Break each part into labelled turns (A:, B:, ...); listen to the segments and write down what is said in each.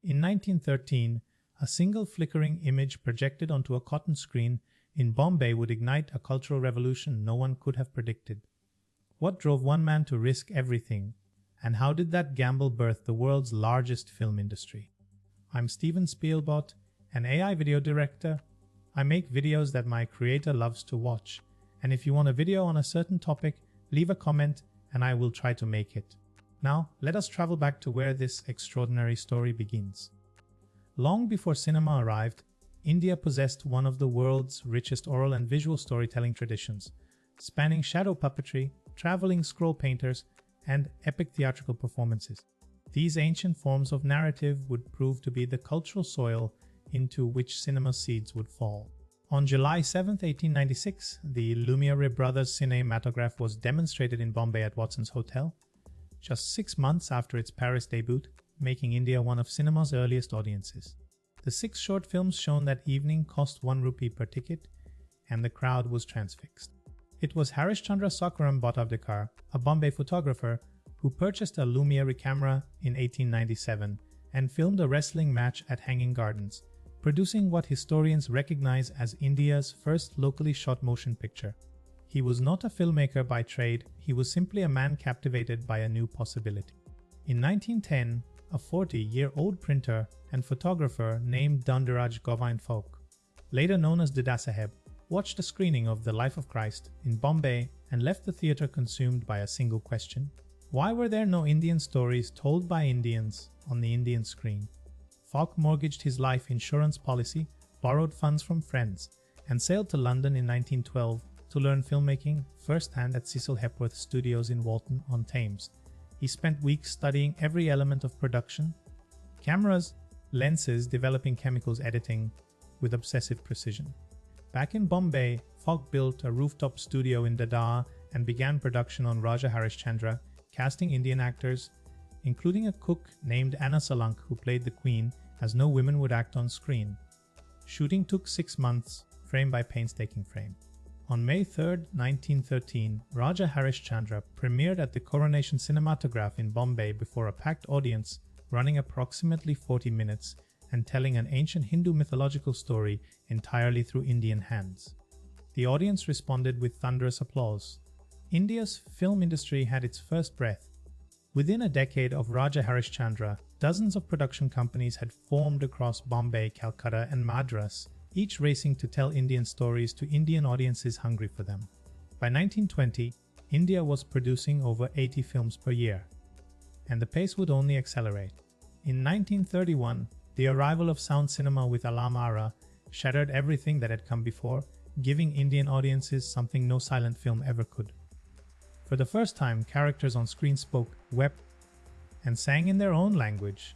A: In 1913, a single flickering image projected onto a cotton screen in Bombay would ignite a cultural revolution no one could have predicted. What drove one man to risk everything, and how did that gamble birth the world's largest film industry? I'm Stephen Spielbot, an AI video director. I make videos that my creator loves to watch, and if you want a video on a certain topic, leave a comment and I will try to make it. Now, let us travel back to where this extraordinary story begins. Long before cinema arrived, India possessed one of the world's richest oral and visual storytelling traditions, spanning shadow puppetry, traveling scroll painters, and epic theatrical performances. These ancient forms of narrative would prove to be the cultural soil into which cinema seeds would fall. On July 7, 1896, the Lumiere brothers' cinematograph was demonstrated in Bombay at Watson's Hotel, just 6 months after its Paris debut, making India one of cinema's earliest audiences. The 6 short films shown that evening cost 1 rupee per ticket, and the crowd was transfixed. It was Harishchandra Sakwaram Bhattavdekar, a Bombay photographer, who purchased a Lumiere camera in 1897 and filmed a wrestling match at Hanging Gardens, producing what historians recognize as India's first locally shot motion picture. He was not a filmmaker by trade, he was simply a man captivated by a new possibility. In 1910, a 40-year-old printer and photographer named Dadasaheb Phalke, later known as Dadasaheb, watched a screening of The Life of Christ in Bombay and left the theatre consumed by a single question: why were there no Indian stories told by Indians on the Indian screen? Phalke mortgaged his life insurance policy, borrowed funds from friends, and sailed to London in 1912 to learn filmmaking firsthand at Cecil Hepworth Studios in Walton-on-Thames. He spent weeks studying every element of production: cameras, lenses, developing chemicals, editing with obsessive precision. Back in Bombay, Phalke built a rooftop studio in Dadar and began production on Raja Harishchandra, casting Indian actors, including a cook named Anna Salank who played the queen, as no women would act on screen. Shooting took 6 months, frame by painstaking frame. On May 3, 1913, Raja Harishchandra premiered at the Coronation Cinematograph in Bombay before a packed audience, running approximately 40 minutes and telling an ancient Hindu mythological story entirely through Indian hands. The audience responded with thunderous applause. India's film industry had its first breath. Within a decade of Raja Harishchandra, dozens of production companies had formed across Bombay, Calcutta, and Madras, each racing to tell Indian stories to Indian audiences hungry for them. By 1920, India was producing over 80 films per year, and the pace would only accelerate. In 1931, the arrival of sound cinema with Alam Ara shattered everything that had come before, giving Indian audiences something no silent film ever could. For the first time, characters on screen spoke, wept, and sang in their own language,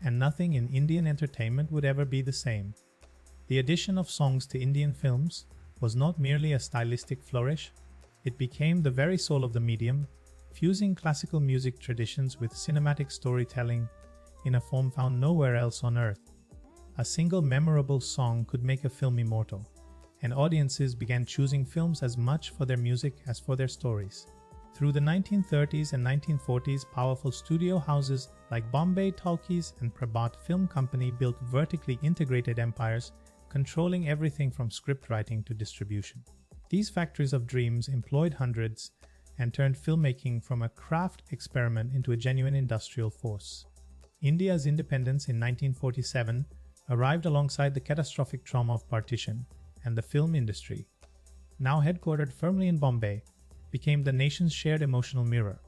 A: and nothing in Indian entertainment would ever be the same. The addition of songs to Indian films was not merely a stylistic flourish, it became the very soul of the medium, fusing classical music traditions with cinematic storytelling in a form found nowhere else on earth. A single memorable song could make a film immortal, and audiences began choosing films as much for their music as for their stories. Through the 1930s and 1940s, powerful studio houses like Bombay Talkies and Prabhat Film Company built vertically integrated empires, controlling everything from script writing to distribution. These factories of dreams employed hundreds and turned filmmaking from a craft experiment into a genuine industrial force. India's independence in 1947 arrived alongside the catastrophic trauma of partition, and the film industry, now headquartered firmly in Bombay, became the nation's shared emotional mirror.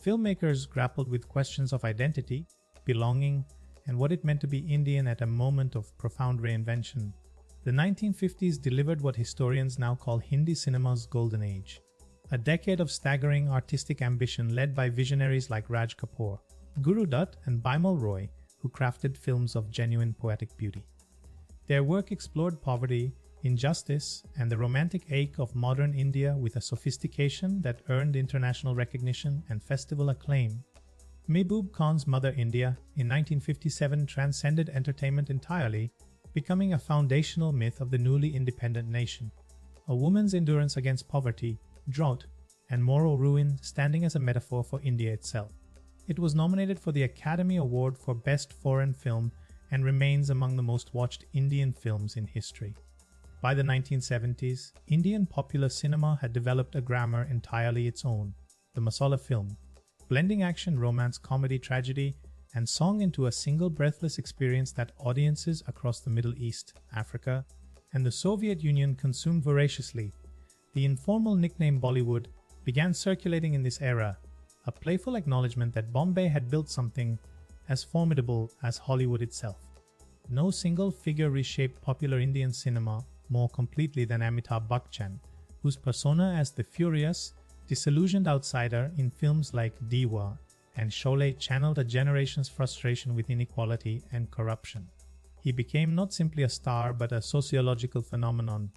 A: Filmmakers grappled with questions of identity, belonging, and what it meant to be Indian at a moment of profound reinvention. The 1950s delivered what historians now call Hindi cinema's golden age, a decade of staggering artistic ambition led by visionaries like Raj Kapoor, Guru Dutt, and Bimal Roy, who crafted films of genuine poetic beauty. Their work explored poverty, injustice, and the romantic ache of modern India with a sophistication that earned international recognition and festival acclaim. Mehboob Khan's Mother India in 1957 transcended entertainment entirely, becoming a foundational myth of the newly independent nation. A woman's endurance against poverty, drought, and moral ruin standing as a metaphor for India itself. It was nominated for the Academy Award for Best Foreign Film and remains among the most watched Indian films in history. By the 1970s, Indian popular cinema had developed a grammar entirely its own, the masala film, blending action, romance, comedy, tragedy, and song into a single breathless experience that audiences across the Middle East, Africa, and the Soviet Union consumed voraciously. The informal nickname Bollywood began circulating in this era, a playful acknowledgement that Bombay had built something as formidable as Hollywood itself. No single figure reshaped popular Indian cinema more completely than Amitabh Bachchan, whose persona as the furious, disillusioned outsider in films like Diwa and Sholay channeled a generation's frustration with inequality and corruption. He became not simply a star but a sociological phenomenon,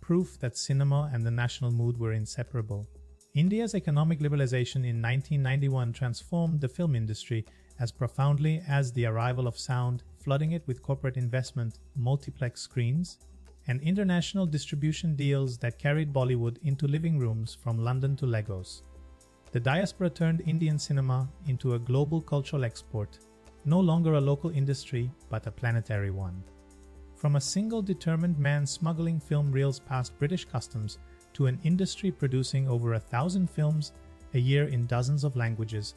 A: proof that cinema and the national mood were inseparable. India's economic liberalization in 1991 transformed the film industry as profoundly as the arrival of sound, flooding it with corporate investment, multiplex screens, and international distribution deals that carried Bollywood into living rooms from London to Lagos. The diaspora turned Indian cinema into a global cultural export, no longer a local industry but a planetary one. From a single determined man smuggling film reels past British customs to an industry producing over 1,000 films a year in dozens of languages,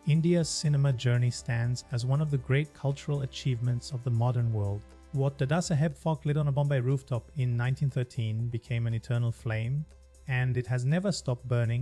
A: India's cinema journey stands as one of the great cultural achievements of the modern world. What Dadasaheb Phalke lit on a Bombay rooftop in 1913 became an eternal flame, and it has never stopped burning.